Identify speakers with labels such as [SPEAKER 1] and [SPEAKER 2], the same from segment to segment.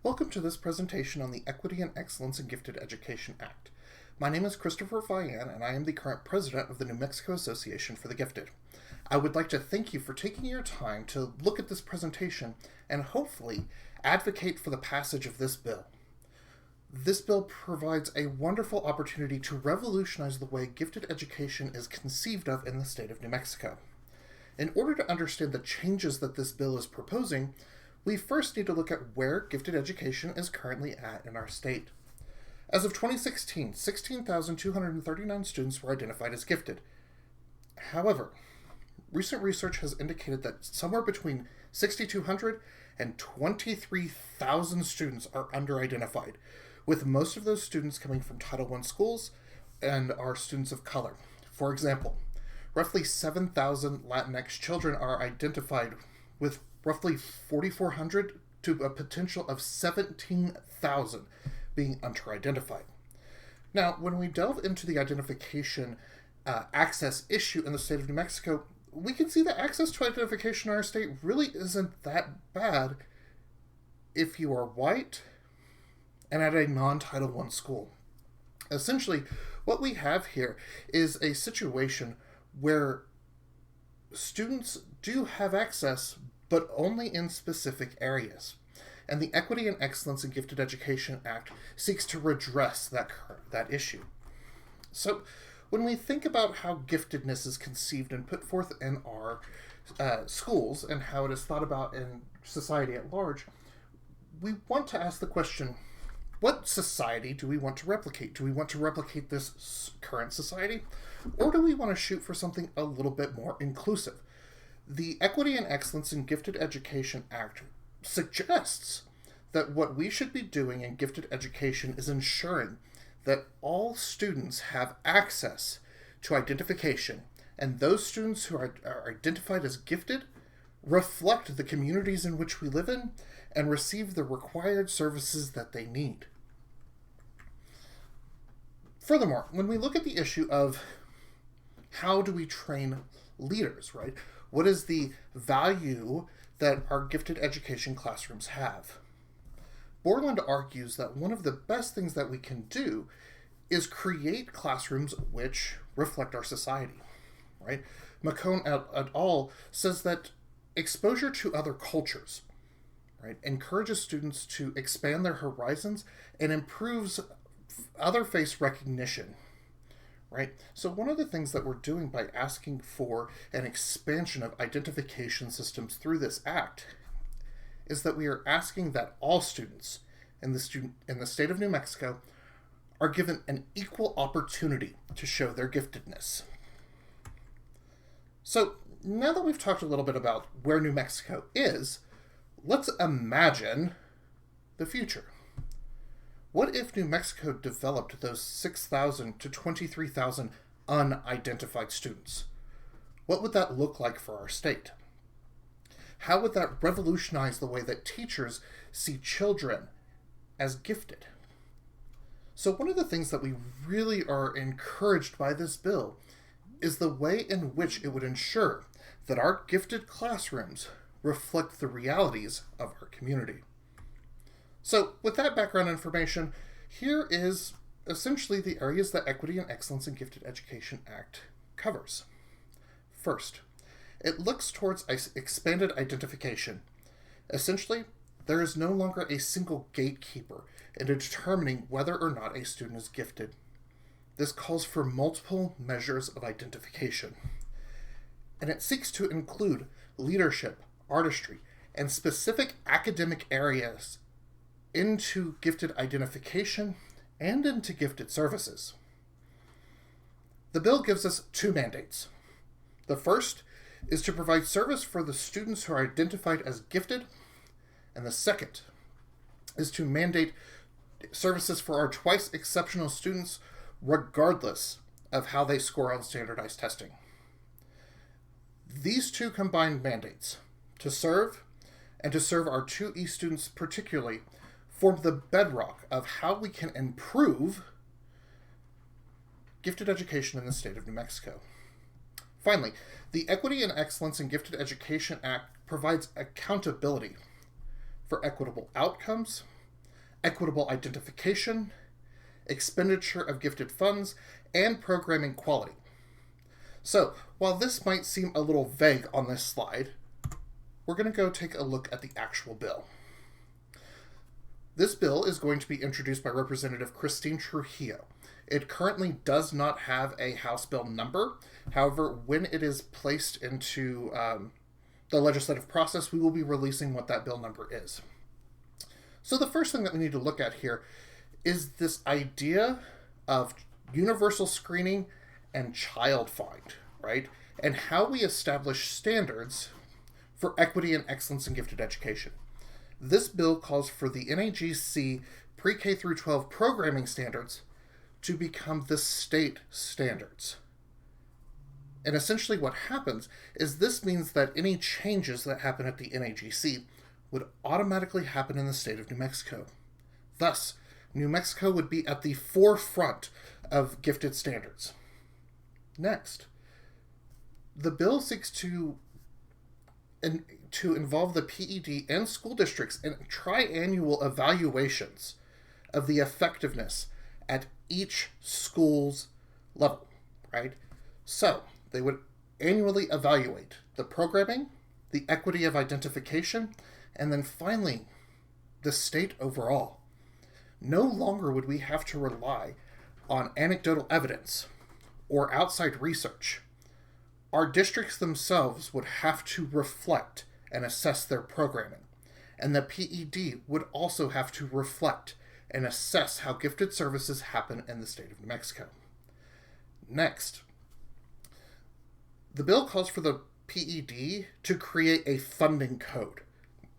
[SPEAKER 1] Welcome to this presentation on the Equity and Excellence in Gifted Education Act. My name is Christopher Vian, and I am the current president of the New Mexico Association for the Gifted. I would like to thank you for taking your time to look at this presentation and hopefully advocate for the passage of this bill. This bill provides a wonderful opportunity to revolutionize the way gifted education is conceived of in the state of New Mexico. In order to understand the changes that this bill is proposing, we first need to look at where gifted education is currently at in our state. As of 2016, 16,239 students were identified as gifted. However, recent research has indicated that somewhere between 6,200 and 23,000 students are underidentified, with most of those students coming from Title I schools and are students of color. For example, roughly 7,000 Latinx children are identified, with roughly 4,400 to a potential of 17,000 being underidentified. Now, when we delve into the identification access issue in the state of New Mexico, we can see that access to identification in our state really isn't that bad if you are white and at a non-Title I school. Essentially, what we have here is a situation where students do have access, but only in specific areas. And the Equity and Excellence in Gifted Education Act seeks to redress that issue. So, when we think about how giftedness is conceived and put forth in our schools and how it is thought about in society at large, we want to ask the question, what society do we want to replicate? Do we want to replicate this current society? Or do we want to shoot for something a little bit more inclusive? The Equity and Excellence in Gifted Education Act suggests that what we should be doing in gifted education is ensuring that all students have access to identification, and those students who are identified as gifted reflect the communities in which we live in and receive the required services that they need. Furthermore, when we look at the issue of how do we train leaders, right? What is the value that our gifted education classrooms have? Borland argues that one of the best things that we can do is create classrooms which reflect our society, right? McCone et al. Says that exposure to other cultures, right, encourages students to expand their horizons and improves other face recognition, right? So one of the things that we're doing by asking for an expansion of identification systems through this act is that we are asking that all students in the state of New Mexico are given an equal opportunity to show their giftedness. So now that we've talked a little bit about where New Mexico is, let's imagine the future. What if New Mexico developed those 6,000 to 23,000 unidentified students? What would that look like for our state? How would that revolutionize the way that teachers see children as gifted? So one of the things that we really are encouraged by this bill is the way in which it would ensure that our gifted classrooms reflect the realities of our community. So with that background information, here is essentially the areas that Equity and Excellence in Gifted Education Act covers. First, it looks towards expanded identification. Essentially, there is no longer a single gatekeeper in determining whether or not a student is gifted. This calls for multiple measures of identification. And it seeks to include leadership, artistry, and specific academic areas into gifted identification and into gifted services. The bill gives us two mandates. The first is to provide service for the students who are identified as gifted, and the second is to mandate services for our twice exceptional students regardless of how they score on standardized testing. These two combined mandates, to serve and to serve our 2E students particularly, form the bedrock of how we can improve gifted education in the state of New Mexico. Finally, the Equity and Excellence in Gifted Education Act provides accountability for equitable outcomes equitable identification, expenditure of gifted funds, and programming quality. So, while this might seem a little vague on this slide, we're going to go take a look at the actual bill. This bill is going to be introduced by Representative Christine Trujillo. It currently does not have a House bill number. However, when it is placed into the legislative process, we will be releasing what that bill number is. So the first thing that we need to look at here is this idea of universal screening and child find, right? And how we establish standards for equity and excellence in gifted education. This bill calls for the NAGC pre-K through 12 programming standards to become the state standards. And essentially what happens is this means that any changes that happen at the NAGC would automatically happen in the state of New Mexico. Thus, New Mexico would be at the forefront of gifted standards. Next, the bill seeks to involve the PED and school districts in triannual evaluations of the effectiveness at each school's level, right? So they would annually evaluate the programming, the equity of identification, and then finally, the state overall. No longer would we have to rely on anecdotal evidence or outside research. Our districts themselves would have to reflect and assess their programming, and the PED would also have to reflect and assess how gifted services happen in the state of New Mexico. Next, the bill calls for the PED to create a funding code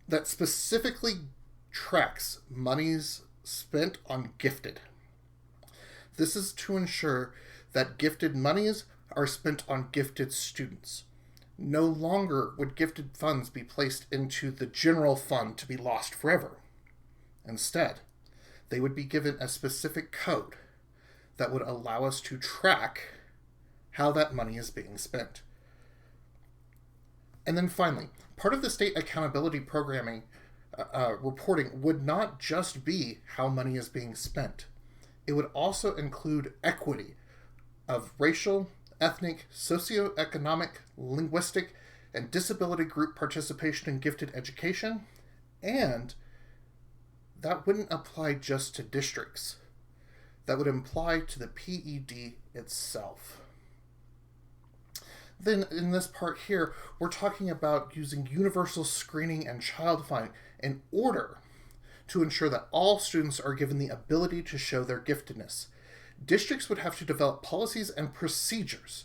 [SPEAKER 1] that specifically tracks monies spent on gifted. This is to ensure that gifted monies are spent on gifted students. No longer would gifted funds be placed into the general fund to be lost forever. Instead, they would be given a specific code that would allow us to track how that money is being spent. And then finally, part of the state accountability programming reporting would not just be how money is being spent. It would also include equity of racial, ethnic, socioeconomic, linguistic, and disability group participation in gifted education, and that wouldn't apply just to districts. That would apply to the PED itself. Then in this part here, we're talking about using universal screening and child find in order to ensure that all students are given the ability to show their giftedness. Districts would have to develop policies and procedures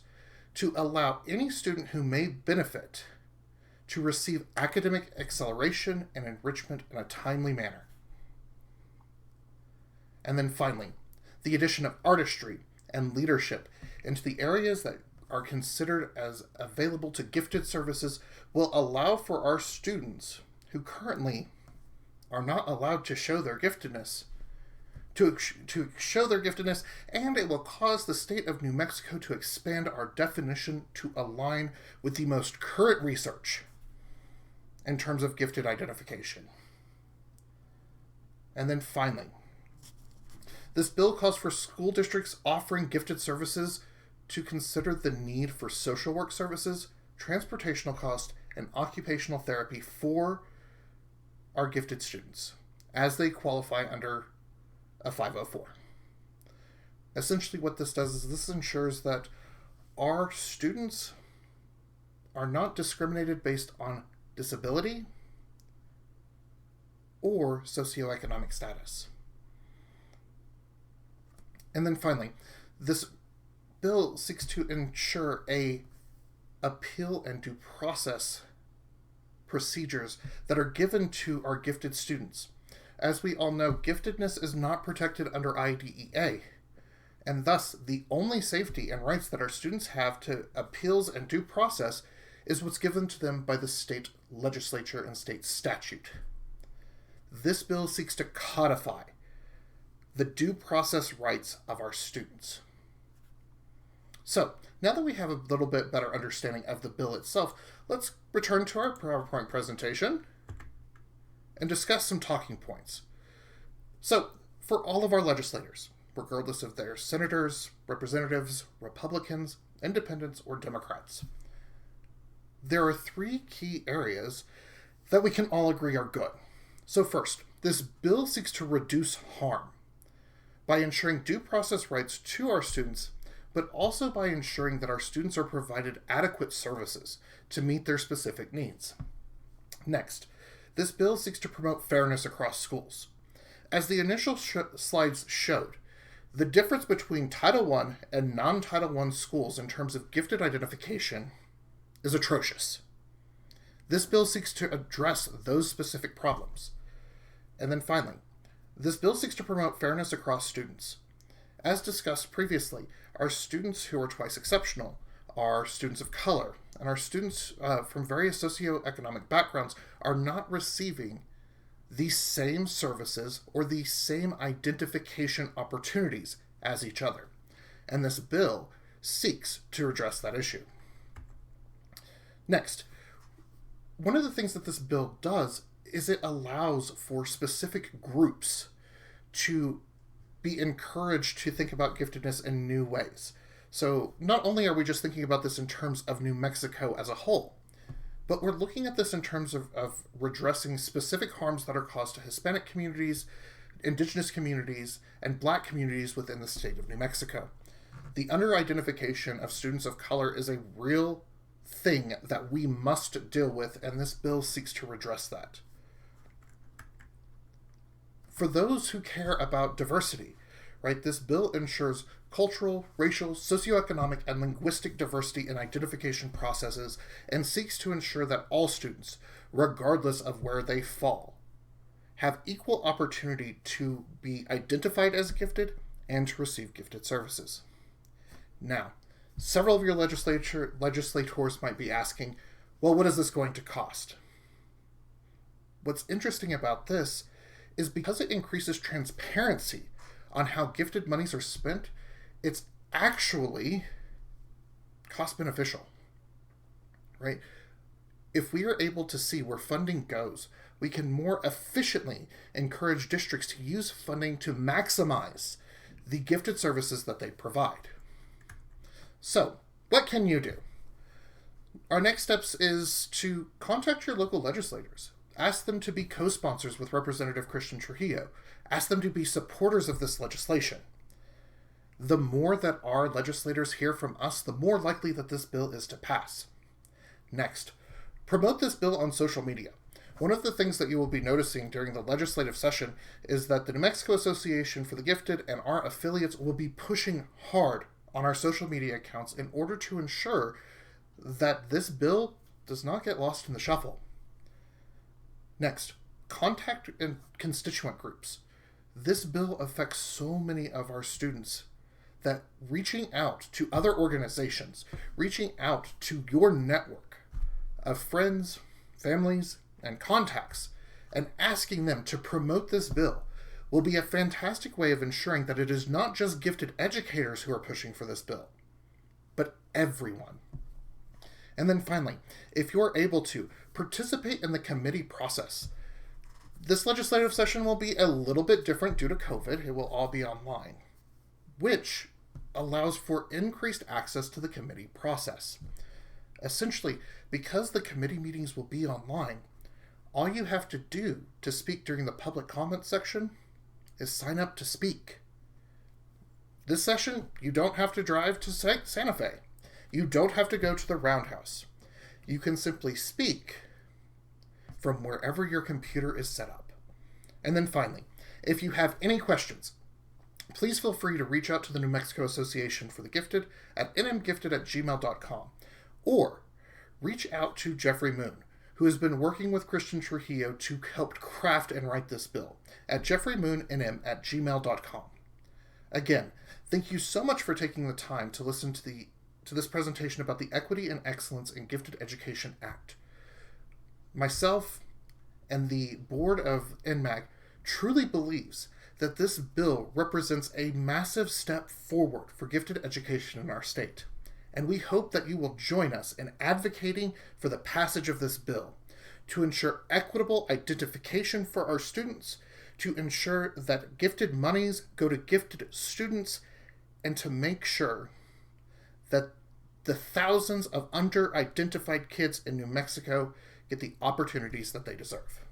[SPEAKER 1] to allow any student who may benefit to receive academic acceleration and enrichment in a timely manner. And then finally, the addition of artistry and leadership into the areas that are considered as available to gifted services will allow for our students who currently are not allowed to show their giftedness to show their giftedness, and it will cause the state of New Mexico to expand our definition to align with the most current research in terms of gifted identification. And then finally, this bill calls for school districts offering gifted services to consider the need for social work services, transportational cost, and occupational therapy for our gifted students as they qualify under a 504. Essentially what this does is this ensures that our students are not discriminated based on disability or socioeconomic status. And then finally, this bill seeks to ensure a appeal and due process procedures that are given to our gifted students. As we all know, giftedness is not protected under IDEA, and thus the only safety and rights that our students have to appeals and due process is what's given to them by the state legislature and state statute. This bill seeks to codify the due process rights of our students. So, now that we have a little bit better understanding of the bill itself, let's return to our PowerPoint presentation and discuss some talking points. So, for all of our legislators, regardless of their senators, representatives, Republicans, independents, or Democrats, there are three key areas that we can all agree are good. So first, this bill seeks to reduce harm by ensuring due process rights to our students, but also by ensuring that our students are provided adequate services to meet their specific needs. Next, this bill seeks to promote fairness across schools. As the initial slides showed, the difference between Title I and non-Title I schools in terms of gifted identification is atrocious. This bill seeks to address those specific problems. And then finally, this bill seeks to promote fairness across students. As discussed previously, our students who are twice exceptional are students of color, and our students from various socioeconomic backgrounds are not receiving the same services or the same identification opportunities as each other. And this bill seeks to address that issue. Next, one of the things that this bill does is it allows for specific groups to be encouraged to think about giftedness in new ways. So not only are we just thinking about this in terms of New Mexico as a whole, but we're looking at this in terms of redressing specific harms that are caused to Hispanic communities, Indigenous communities, and Black communities within the state of New Mexico. The under-identification of students of color is a real thing that we must deal with, and this bill seeks to redress that. For those who care about diversity, right, this bill ensures cultural, racial, socioeconomic, and linguistic diversity in identification processes and seeks to ensure that all students, regardless of where they fall, have equal opportunity to be identified as gifted and to receive gifted services. Now, several of your legislators might be asking, well, what is this going to cost? What's interesting about this is because it increases transparency on how gifted monies are spent, it's actually cost beneficial, right? If we are able to see where funding goes, we can more efficiently encourage districts to use funding to maximize the gifted services that they provide. So, what can you do? Our next steps is to contact your local legislators. Ask them to be co-sponsors with Representative Christian Trujillo. Ask them to be supporters of this legislation. The more that our legislators hear from us, the more likely that this bill is to pass. Next, promote this bill on social media. One of the things that you will be noticing during the legislative session is that the New Mexico Association for the Gifted and our affiliates will be pushing hard on our social media accounts in order to ensure that this bill does not get lost in the shuffle. Next, contact and constituent groups. This bill affects so many of our students that reaching out to other organizations, reaching out to your network of friends, families, and contacts, and asking them to promote this bill will be a fantastic way of ensuring that it is not just gifted educators who are pushing for this bill, but everyone. And then finally, if you're able to participate in the committee process, this legislative session will be a little bit different due to COVID. It will all be online, which allows for increased access to the committee process. Essentially, because the committee meetings will be online, all you have to do to speak during the public comment section is sign up to speak. This session, you don't have to drive to Santa Fe. You don't have to go to the Roundhouse. You can simply speak from wherever your computer is set up. And then finally, if you have any questions, please feel free to reach out to the New Mexico Association for the Gifted at nmgifted@gmail.com, or reach out to Jeffrey Moon, who has been working with Christian Trujillo to help craft and write this bill, at jeffreymoonnm@gmail.com. Again, thank you so much for taking the time to listen to this presentation about the Equity and Excellence in Gifted Education Act. Myself and the board of NMAG truly believes that this bill represents a massive step forward for gifted education in our state, and we hope that you will join us in advocating for the passage of this bill to ensure equitable identification for our students, to ensure that gifted monies go to gifted students and to make sure that the thousands of under-identified kids in New Mexico get the opportunities that they deserve.